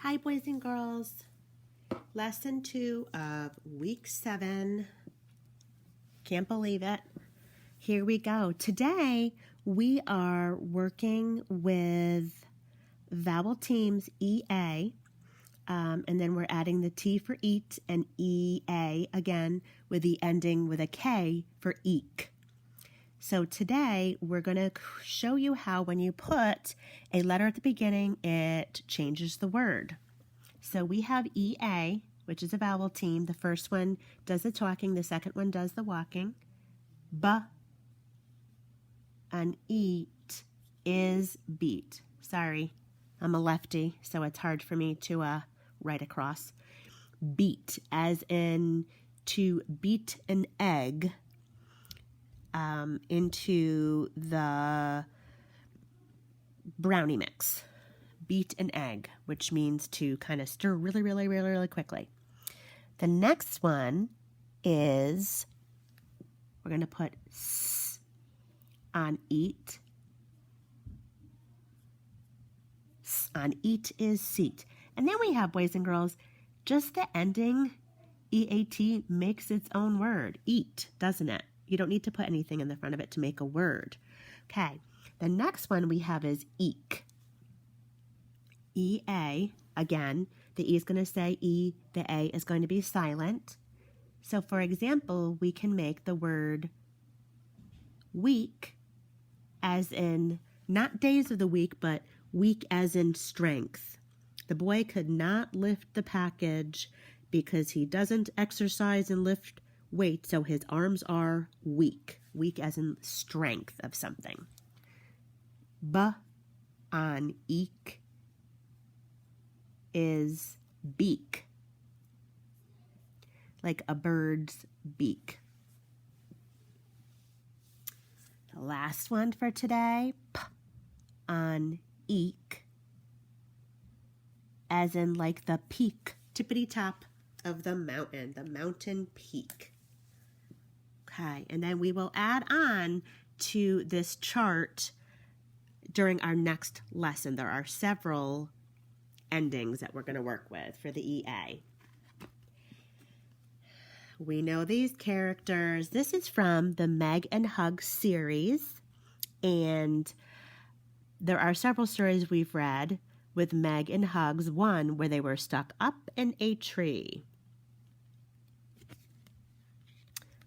Hi, boys and girls. Lesson 2 of week 7. Can't believe it. Here we go. Today, we are working with vowel teams EA, and then we're adding the T for eat and EA again with the ending with a K for eek. So today, we're going to show you how when you put a letter at the beginning, it changes the word. So we have EA, which is a vowel team. The first one does the talking, the second one does the walking. B and eat is beat. Sorry, I'm a lefty, so it's hard for me to write across. Beat, as in to beat an egg into the brownie mix. Beat an egg, which means to kind of stir really quickly. The next one is, we're going to put S on eat. S on eat is seat. And then we have, boys and girls, just the ending, EAT, makes its own word. Eat, doesn't it? You don't need to put anything in the front of it to make a word. Okay, the next one we have is eek. EA, again, the E is going to say E, the A is going to be silent. So, for example, we can make the word weak as in, not days of the week, but weak as in strength. The boy could not lift the package because he doesn't exercise and lift weight, so his arms are weak. Weak as in strength of something. B on eek is beak, like a bird's beak. The last one for today, P on eek, as in like the peak, tippity top of the mountain peak. Okay, and then we will add on to this chart during our next lesson. There are several endings that we're going to work with for the EA. We know these characters. This is from the Meg and Hug series, and there are several stories we've read with Meg and Hug's, one where they were stuck up in a tree.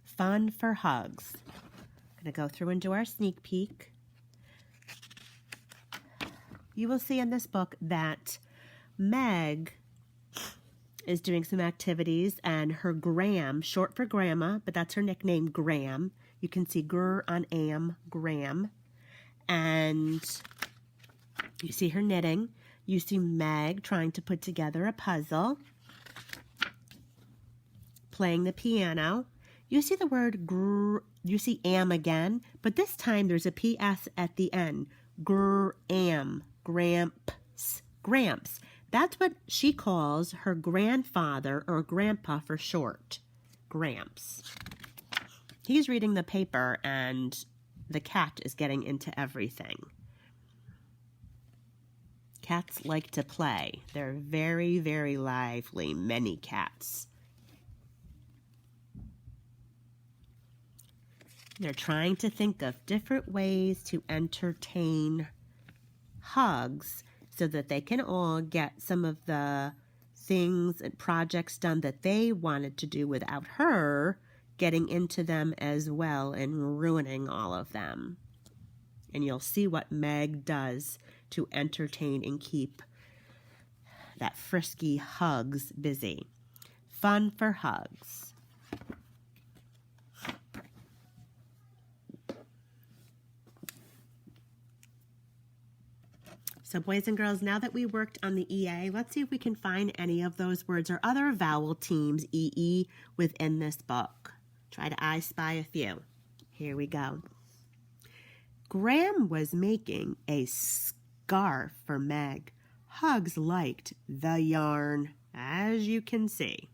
Fun for Hugs. I'm going to go through and do our sneak peek. You will see in this book that Meg is doing some activities, and her Gram, short for grandma, but that's her nickname, Gram. You can see Gr on am, Gram. And you see her knitting. You see Meg trying to put together a puzzle, playing the piano. You see the word you see am again, but this time there's a PS at the end. Gram, Gramps, Gramps. That's what she calls her grandfather, or grandpa for short, Gramps. He's reading the paper and the cat is getting into everything. Cats like to play. They're very lively, many cats. They're trying to think of different ways to entertain Hugs so that they can all get some of the things and projects done that they wanted to do without her getting into them as well and ruining all of them. And you'll see what Meg does to entertain and keep that frisky Hugs busy. Fun for Hugs. So boys and girls, now that we worked on the EA, let's see if we can find any of those words or other vowel teams, EE, within this book. Try to I spy a few. Here we go. Gram was making a scarf for Meg. Hugs liked the yarn, as you can see.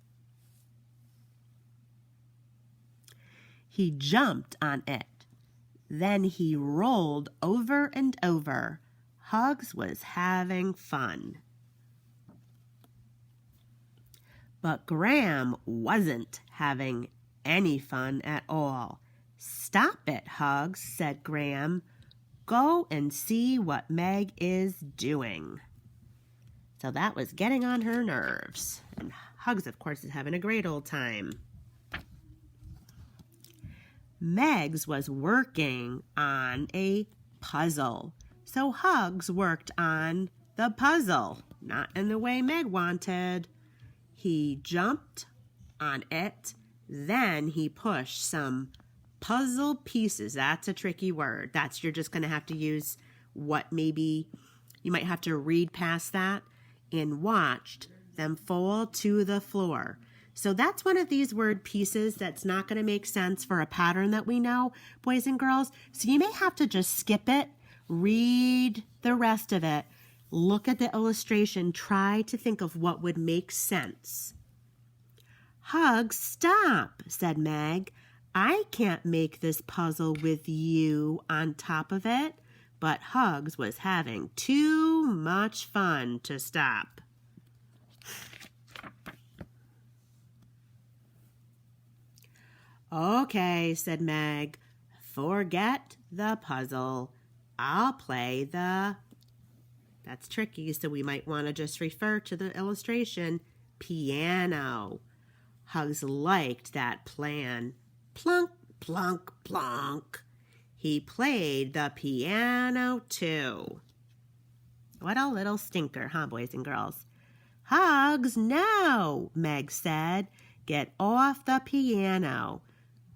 He jumped on it. Then he rolled over and over. Hugs was having fun. But Graham wasn't having any fun at all. "Stop it, Hugs," said Graham. "Go and see what Meg is doing." So that was getting on her nerves. And Hugs, of course, is having a great old time. Megs was working on a puzzle. So Hugs worked on the puzzle, not in the way Meg wanted. He jumped on it, then he pushed some puzzle pieces. That's a tricky word. You're just going to have to use what maybe you might have to read past that, and watched them fall to the floor. So that's one of these word pieces that's not going to make sense for a pattern that we know, boys and girls. So you may have to just skip it, read the rest of it, look at the illustration, try to think of what would make sense. "Hugs, stop," said Meg. "I can't make this puzzle with you on top of it." But Hugs was having too much fun to stop. "Okay," said Meg. "Forget the puzzle. I'll play the..." That's tricky, so we might want to just refer to the illustration. Piano. Hugs liked that plan. Plunk, plunk, plunk. He played the piano too. What a little stinker, huh, boys and girls? "Hugs, no," Meg said. "Get off the piano.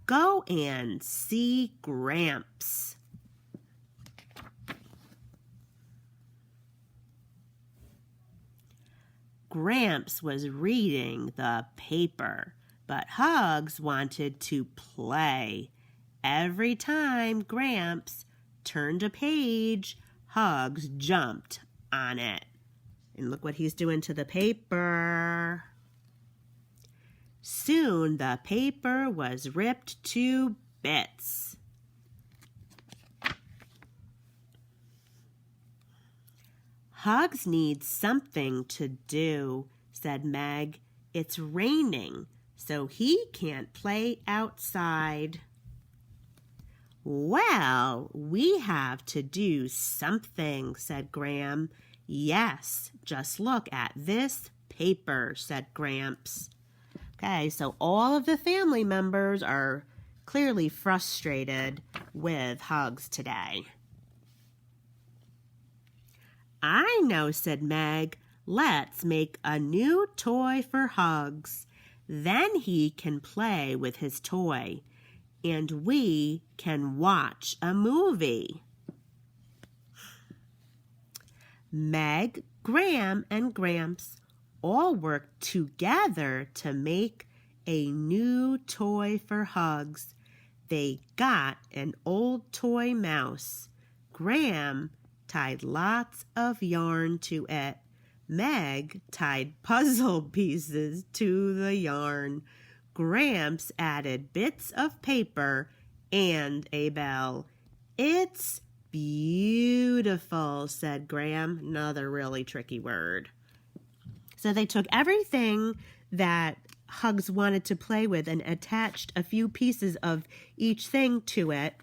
Go and see Gramps." Gramps was reading the paper, but Hugs wanted to play. Every time Gramps turned a page, Hugs jumped on it. And look what he's doing to the paper. Soon the paper was ripped to bits. "Hugs needs something to do," said Meg. "It's raining, so he can't play outside." "Well, we have to do something," said Graham. "Yes, just look at this paper," said Gramps. Okay, so all of the family members are clearly frustrated with Hugs today. "I know," said Meg. "Let's make a new toy for Hugs. Then he can play with his toy, and we can watch a movie." Meg, Graham, and Gramps all worked together to make a new toy for Hugs. They got an old toy mouse. Graham tied lots of yarn to it. Meg tied puzzle pieces to the yarn. Gramps added bits of paper and a bell. "It's beautiful," said Graham. Another really tricky word. So they took everything that Hugs wanted to play with and attached a few pieces of each thing to it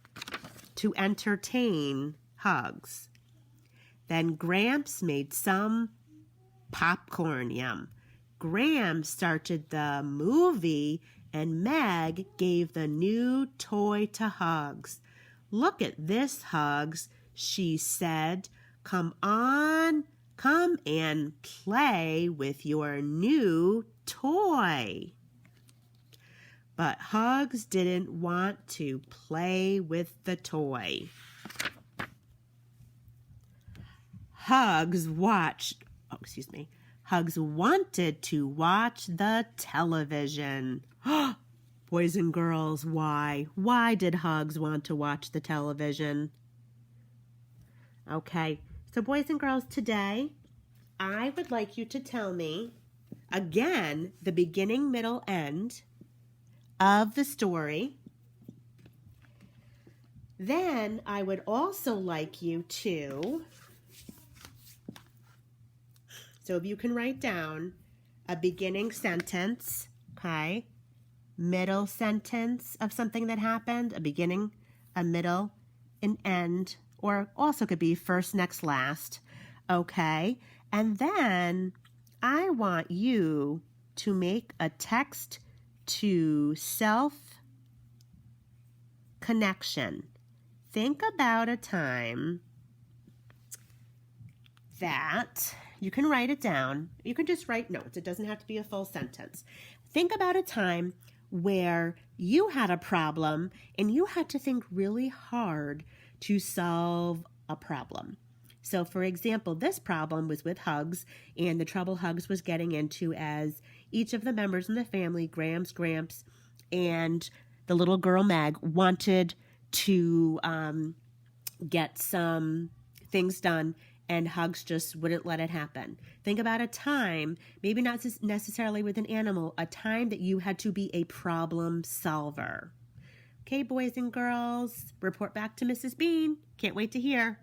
to entertain Hugs. Then Gramps made some popcorn. Yum. Graham started the movie, and Meg gave the new toy to Hugs. "Look at this, Hugs," she said. "Come on, come and play with your new toy." But Hugs didn't want to play with the toy. Hugs wanted to watch the television. Boys and girls, why? Why did Hugs want to watch the television? Okay, so boys and girls, today I would like you to tell me again the beginning, middle, end of the story. Then I would also like you to, so if you can write down a beginning sentence, okay? Middle sentence of something that happened, a beginning, a middle, an end, or also could be first, next, last, okay? And then I want you to make a text to self connection. Think about a time that you can write it down. You can just write notes. It doesn't have to be a full sentence. Think about a time where you had a problem and you had to think really hard to solve a problem. So, for example, this problem was with Hugs, and the trouble Hugs was getting into as each of the members in the family, Gramps, Gramps, and the little girl Meg, wanted to get some things done, and Hugs just wouldn't let it happen. Think about a time, maybe not necessarily with an animal, a time that you had to be a problem solver. Okay, boys and girls, report back to Mrs. Bean. Can't wait to hear.